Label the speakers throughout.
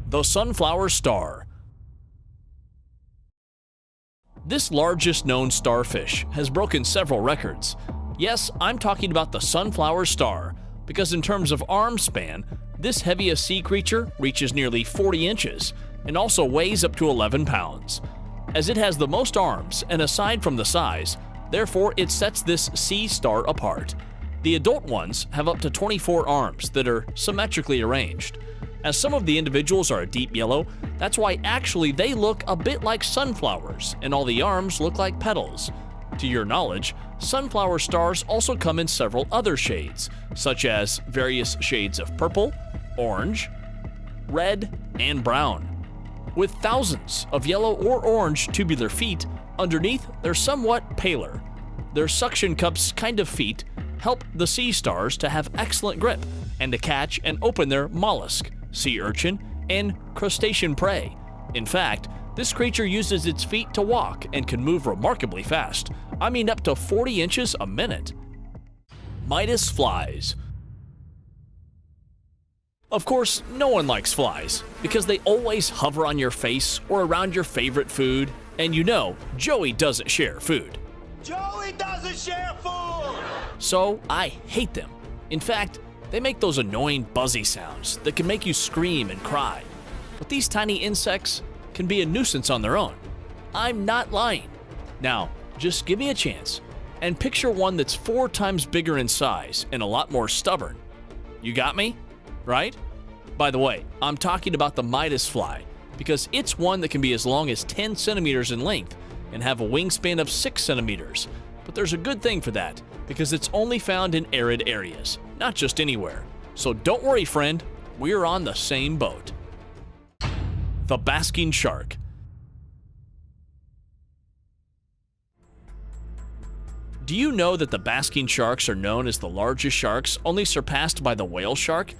Speaker 1: The sunflower star. This largest known starfish has broken several records. Yes, I'm talking about the sunflower star, because in terms of arm span, this heaviest sea creature reaches nearly 40 inches and also weighs up to 11 pounds. As it has the most arms, and aside from the size, therefore it sets this sea star apart. The adult ones have up to 24 arms that are symmetrically arranged. As some of the individuals are a deep yellow, that's why actually they look a bit like sunflowers, and all the arms look like petals. To your knowledge, sunflower stars also come in several other shades, such as various shades of purple, orange, red, and brown. With thousands of yellow or orange tubular feet, underneath they're somewhat paler. Their suction cups kind of feet help the sea stars to have excellent grip and to catch and open their mollusk, sea urchin, and crustacean prey. In fact, this creature uses its feet to walk and can move remarkably fast. I mean up to 40 inches a minute. Midas flies. Of course, no one likes flies because they always hover on your face or around your favorite food, and you know Joey doesn't share food.
Speaker 2: Joey doesn't share food!
Speaker 1: So I hate them. In fact, they make those annoying buzzy sounds that can make you scream and cry. But these tiny insects can be a nuisance on their own. I'm not lying. Now, just give me a chance and picture one that's 4 times bigger in size and a lot more stubborn. You got me? Right? By the way, I'm talking about the Midas fly because it's one that can be as long as 10 centimeters in length and have a wingspan of 6 centimeters. But there's a good thing for that because it's only found in arid areas, not just anywhere. So don't worry, friend, we're on the same boat. The basking shark. Do you know that the basking sharks are known as the largest sharks, only surpassed by the whale shark?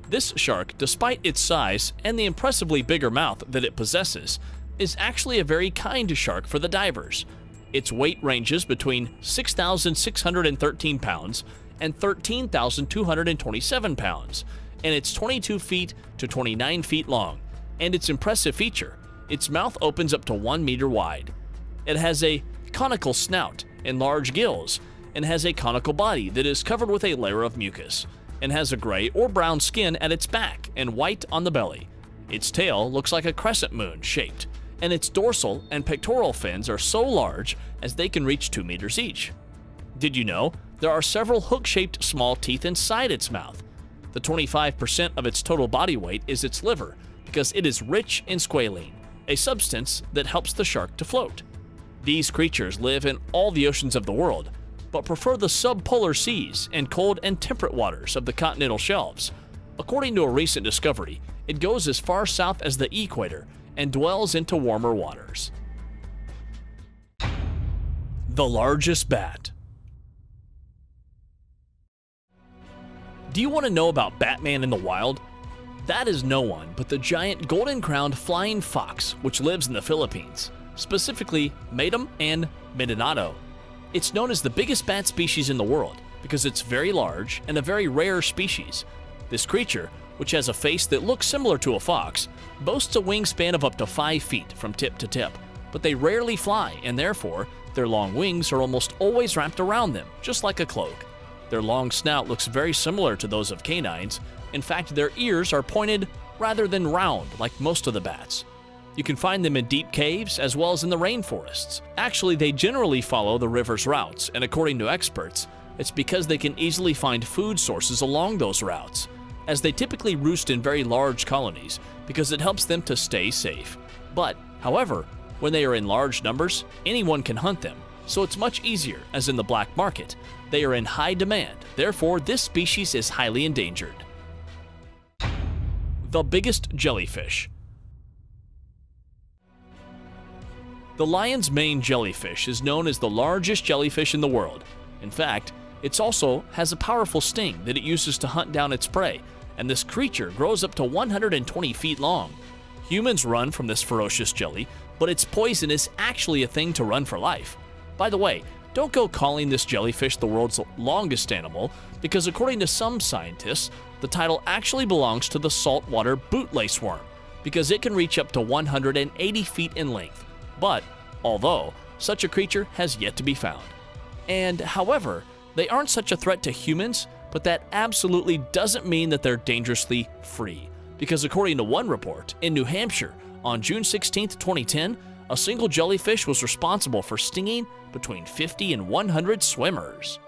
Speaker 1: This shark, despite its size and the impressively bigger mouth that it possesses, is actually a very kind shark for the divers. Its weight ranges between 6,613 pounds and 13,227 pounds, and it's 22 feet to 29 feet long. And its impressive feature, its mouth opens up to 1 meter wide. It has a conical snout and large gills, and has a conical body that is covered with a layer of mucus, and has a gray or brown skin at its back and white on the belly. Its tail looks like a crescent moon shaped, and its dorsal and pectoral fins are so large as they can reach 2 meters each. Did you know there are several hook-shaped small teeth inside its mouth? The 25% of its total body weight is its liver, because it is rich in squalene, a substance that helps the shark to float. These creatures live in all the oceans of the world, but prefer the subpolar seas and cold and temperate waters of the continental shelves. According to a recent discovery, it goes as far south as the equator and dwells into warmer waters. The largest bat. Do you want to know about Batman in the wild? That is no one but the giant golden-crowned flying fox, which lives in the Philippines, specifically Madam and Mindanao. It's known as the biggest bat species in the world because it's very large and a very rare species. This creature, which has a face that looks similar to a fox, boasts a wingspan of up to 5 feet from tip to tip, but they rarely fly, and therefore their long wings are almost always wrapped around them, just like a cloak. Their long snout looks very similar to those of canines. In fact, their ears are pointed rather than round like most of the bats. You can find them in deep caves as well as in the rainforests. Actually, they generally follow the river's routes, and according to experts, it's because they can easily find food sources along those routes, as they typically roost in very large colonies because it helps them to stay safe. But, however, when they are in large numbers, anyone can hunt them, so it's much easier, as in the black market. They are in high demand, therefore this species is highly endangered. The biggest jellyfish. The lion's mane jellyfish is known as the largest jellyfish in the world. In fact, it also has a powerful sting that it uses to hunt down its prey, and this creature grows up to 120 feet long. Humans run from this ferocious jelly, but its poison is actually a thing to run for life. By the way, don't go calling this jellyfish the world's longest animal, because according to some scientists, the title actually belongs to the saltwater bootlace worm, because it can reach up to 180 feet in length, but although such a creature has yet to be found. And however, they aren't such a threat to humans, but that absolutely doesn't mean that they're dangerously free, because according to one report, in New Hampshire, on June 16, 2010, a single jellyfish was responsible for stinging between 50 and 100 swimmers.